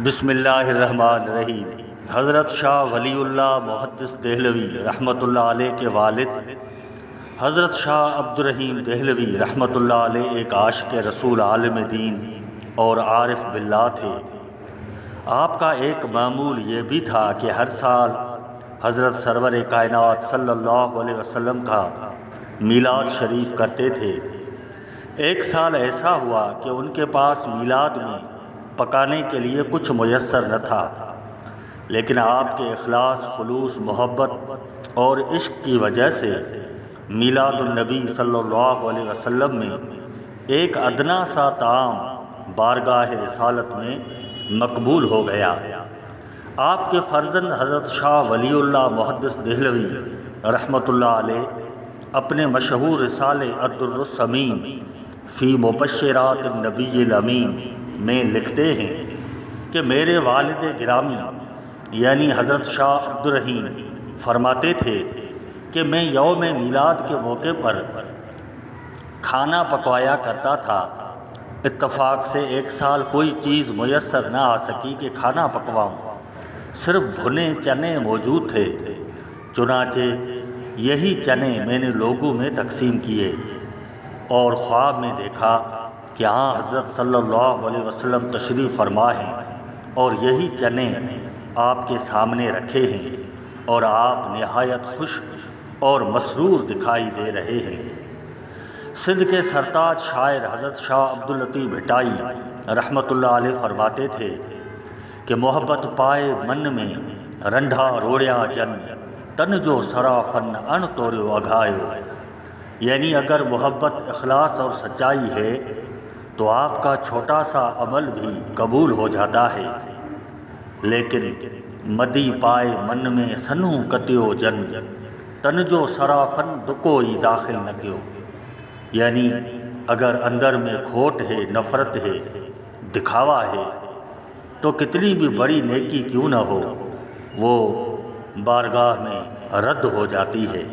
بسم اللہ الرحمن الرحیم۔ حضرت شاہ ولی اللہ محدث دھلوی رحمت اللہ علیہ کے والد حضرت شاہ عبدالرحیم دھلوی رحمت اللہ علیہ ایک عاشق رسول عالم دین اور عارف باللہ تھے۔ آپ کا ایک معمول یہ بھی تھا کہ ہر سال حضرت سرور کائنات صلی اللہ علیہ وسلم کا میلاد شریف کرتے تھے۔ ایک سال ایسا ہوا کہ ان کے پاس میلاد میں پکانے کے لیے کچھ میسر نہ تھا، لیکن آپ کے اخلاص، خلوص، محبت اور عشق کی وجہ سے میلاد النبی صلی اللہ علیہ وسلم میں ایک ادنا سا طعام بارگاہ رسالت میں مقبول ہو گیا۔ آپ کے فرزند حضرت شاہ ولی اللہ محدث دھلوی رحمت اللہ علیہ اپنے مشہور رسالے الدرالثمین فی مبشرات النبی الامین میں لکھتے ہیں کہ میرے والد گرامی یعنی حضرت شاہ عبدالرحیم فرماتے تھے کہ میں یوم میلاد کے موقع پر کھانا پکوایا کرتا تھا۔ اتفاق سے ایک سال کوئی چیز میسر نہ آ سکی کہ کھانا پکواؤں، صرف بھنے چنے موجود تھے۔ چنانچہ یہی چنے میں نے لوگوں میں تقسیم کیے اور خواب میں دیکھا کہ ہاں حضرت صلی اللہ علیہ وسلم تشریف فرما ہیں اور یہی چنے آپ کے سامنے رکھے ہیں اور آپ نہایت خوش اور مسرور دکھائی دے رہے ہیں۔ سندھ کے سرتاج شاعر حضرت شاہ عبداللطیف بھٹائی رحمت اللہ علیہ فرماتے تھے کہ محبت پائے من میں رنڈھا روڑیا جن تن جو سرافن ان توریو اگھایو، یعنی اگر محبت، اخلاص اور سچائی ہے تو آپ کا چھوٹا سا عمل بھی قبول ہو جاتا ہے، لیکن مدی پائے من میں سنو کتیو جن تن جو سرافن دکوئی داخل نہ کیو، یعنی اگر اندر میں کھوٹ ہے، نفرت ہے، دکھاوا ہے تو کتنی بھی بڑی نیکی کیوں نہ ہو وہ بارگاہ میں رد ہو جاتی ہے۔